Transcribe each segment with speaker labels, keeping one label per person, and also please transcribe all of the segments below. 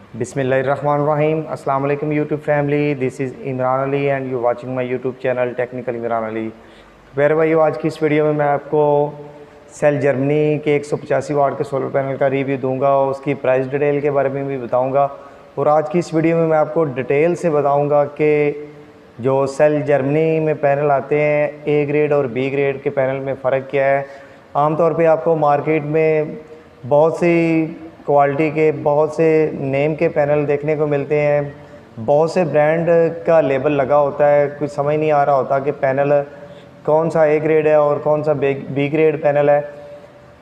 Speaker 1: बिस्मिल्लाहिर्रहमानिर्रहीम। अस्सलाम वालेकुम YouTube family, this is Imran Ali and you watching my YouTube channel technical Imran Ali. प्यारे भाइयों, आज की इस वीडियो में मैं आपको सेल जर्मनी के 185 वाट के सोलर पैनल का रिव्यू दूंगा और उसकी प्राइस डिटेल के बारे में भी बताऊंगा। और आज की इस वीडियो में मैं आपको डिटेल से बताऊंगा कि जो सेल जर्मनी में पैनल आते हैं, ए ग्रेड और बी ग्रेड के पैनल में फ़र्क क्या है। आमतौर पे आपको मार्केट में बहुत सी क्वालिटी के, बहुत से नेम के पैनल देखने को मिलते हैं, बहुत से ब्रांड का लेबल लगा होता है। कुछ समझ नहीं आ रहा होता कि पैनल कौन सा ए ग्रेड है और कौन सा बी ग्रेड पैनल है,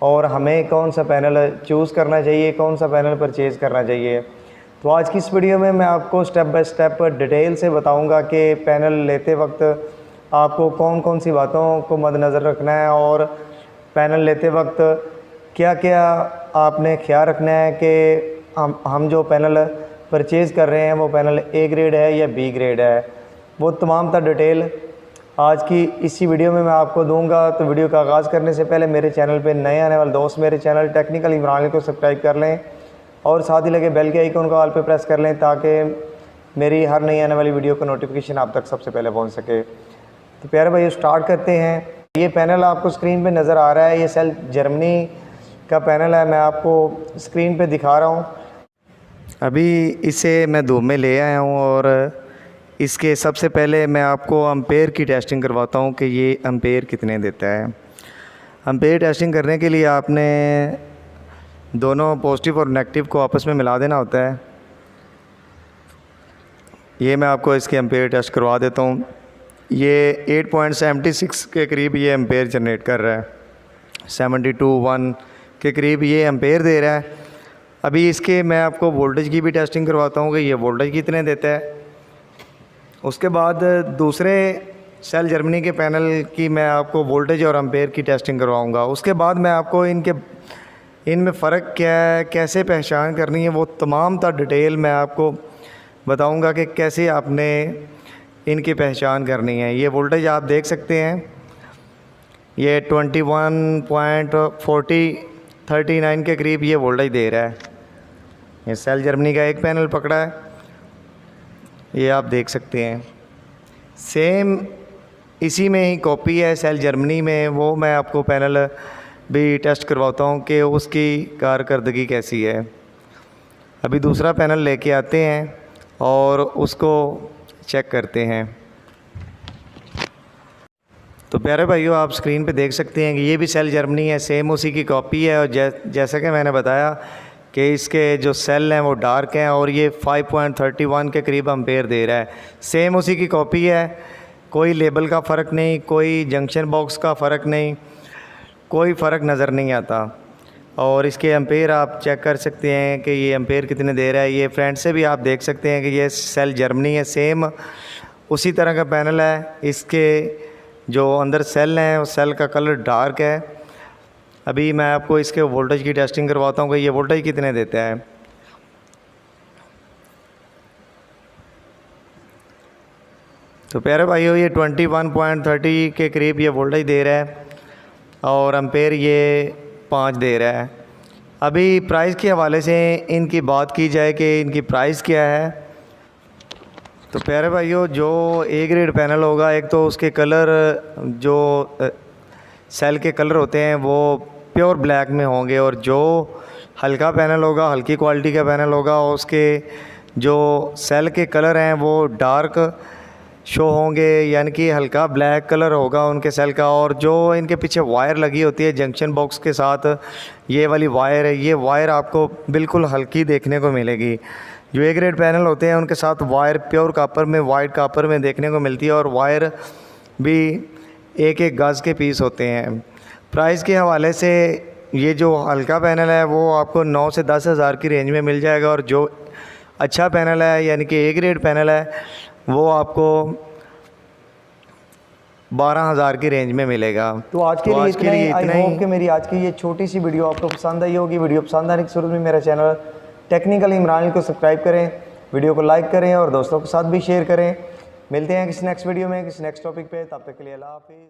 Speaker 1: और हमें कौन सा पैनल चूज़ करना चाहिए, कौन सा पैनल परचेज़ करना चाहिए। तो आज की इस वीडियो में मैं आपको स्टेप बाय स्टेप डिटेल से बताऊंगा कि पैनल लेते वक्त आपको कौन कौन सी बातों को मद्देनज़र रखना है और पैनल लेते वक्त क्या क्या आपने ख्याल रखना है कि हम जो पैनल परचेज़ कर रहे हैं वो पैनल ए ग्रेड है या बी ग्रेड है। वो तमाम तर डिटेल आज की इसी वीडियो में मैं आपको दूंगा। तो वीडियो का आगाज़ करने से पहले मेरे चैनल पे नए आने वाले दोस्त मेरे चैनल टेक्निकल इमरान अली को सब्सक्राइब कर लें और साथ ही लगे बेल के आइकन को ऑल पे प्रेस कर लें ताकि मेरी हर नई आने वाली वीडियो का नोटिफिकेशन आप तक सबसे पहले पहुँच सके। तो प्यारे भाई स्टार्ट करते हैं। ये पैनल आपको स्क्रीन पर नज़र आ रहा है, ये सेल जर्मनी का पैनल है। मैं आपको स्क्रीन पे दिखा रहा हूँ। अभी इसे मैं धूप में ले आया हूँ और इसके सबसे पहले मैं आपको एम्पेयर की टेस्टिंग करवाता हूँ कि ये एम्पेयर कितने देता है। एम्पेयर टेस्टिंग करने के लिए आपने दोनों पॉजिटिव और नेगेटिव को आपस में मिला देना होता है। ये मैं आपको इसके एम्पेयर टेस्ट करवा देता हूँ। ये 8.76 के करीब ये एम्पेयर जनरेट कर रहा है, 72.1 के करीब ये एम्पेयर दे रहा है। अभी इसके मैं आपको वोल्टेज की भी टेस्टिंग करवाता हूँ कि ये वोल्टेज कितने देता है। उसके बाद दूसरे सेल जर्मनी के पैनल की मैं आपको वोल्टेज और एम्पेयर की टेस्टिंग करवाऊँगा। उसके बाद मैं आपको इनमें फ़र्क क्या है, कैसे पहचान करनी है, वो तमाम तर डिटेल मैं आपको बताऊँगा कि कैसे आपने इनकी पहचान करनी है। ये वोल्टेज आप देख सकते हैं, ये 21.39 के करीब ये वोल्टेज दे रहा है। ये सेल जर्मनी का एक पैनल पकड़ा है, ये आप देख सकते हैं। सेम इसी में ही कॉपी है सेल जर्मनी में, वो मैं आपको पैनल भी टेस्ट करवाता हूँ कि उसकी कारकर्दगी कैसी है। अभी दूसरा पैनल लेके आते हैं और उसको चेक करते हैं। तो प्यारे भाइयों, आप स्क्रीन पे देख सकते हैं कि ये भी सेल जर्मनी है, सेम उसी की कॉपी है। और जैसा कि मैंने बताया कि इसके जो सेल हैं वो डार्क हैं और ये 5.31 के करीब एम्पेयर दे रहा है। सेम उसी की कॉपी है, कोई लेबल का फ़र्क नहीं, कोई जंक्शन बॉक्स का फ़र्क नहीं, कोई फ़र्क नज़र नहीं आता। और इसके एम्पेयर आप चेक कर सकते हैं कि ये एम्पेयर कितने दे रहा है। ये फ्रंट से भी आप देख सकते हैं कि ये सेल जर्मनी है, सेम उसी तरह का पैनल है। इसके जो अंदर सेल हैं उस सेल का कलर डार्क है। अभी मैं आपको इसके वोल्टेज की टेस्टिंग करवाता हूँ कि ये वोल्टेज कितने देता है। तो प्यारे भाइयों, ये 21.30 के करीब ये वोल्टेज दे रहा है और एम्पेयर ये 5 दे रहा है। अभी प्राइस के हवाले से इनकी बात की जाए कि इनकी प्राइस क्या है। तो प्यारे भाइयों, जो ए ग्रेड पैनल होगा, एक तो उसके कलर, जो सेल के कलर होते हैं वो प्योर ब्लैक में होंगे, और जो हल्का पैनल होगा, हल्की क्वालिटी का पैनल होगा, उसके जो सेल के कलर हैं वो डार्क शो होंगे, यानी कि हल्का ब्लैक कलर होगा उनके सेल का। और जो इनके पीछे वायर लगी होती है जंक्शन बॉक्स के साथ, ये वाली वायर है, ये वायर आपको बिल्कुल हल्की देखने को मिलेगी। जो ए ग्रेड पैनल होते हैं उनके साथ वायर प्योर कॉपर में, वाइट कॉपर में देखने को मिलती है, और वायर भी एक एक गज़ के पीस होते हैं। प्राइस के हवाले से ये जो हल्का पैनल है वो आपको 9 से 10 हज़ार की रेंज में मिल जाएगा, और जो अच्छा पैनल है यानी कि ए ग्रेड पैनल है वो आपको 12,000 की रेंज में मिलेगा। तो आज के लिए इतना ही। आई होप कि मेरी आज की ये छोटी सी वीडियो आपको पसंद आई होगी। वीडियो पसंद आने की सूरत में मेरा चैनल टेक्निकल इमरान को सब्सक्राइब करें, वीडियो को लाइक करें और दोस्तों के साथ भी शेयर करें। मिलते हैं किसी नेक्स्ट वीडियो में, किसी नेक्स्ट टॉपिक पे। तब तक के लिए अल्लाह हाफिज़।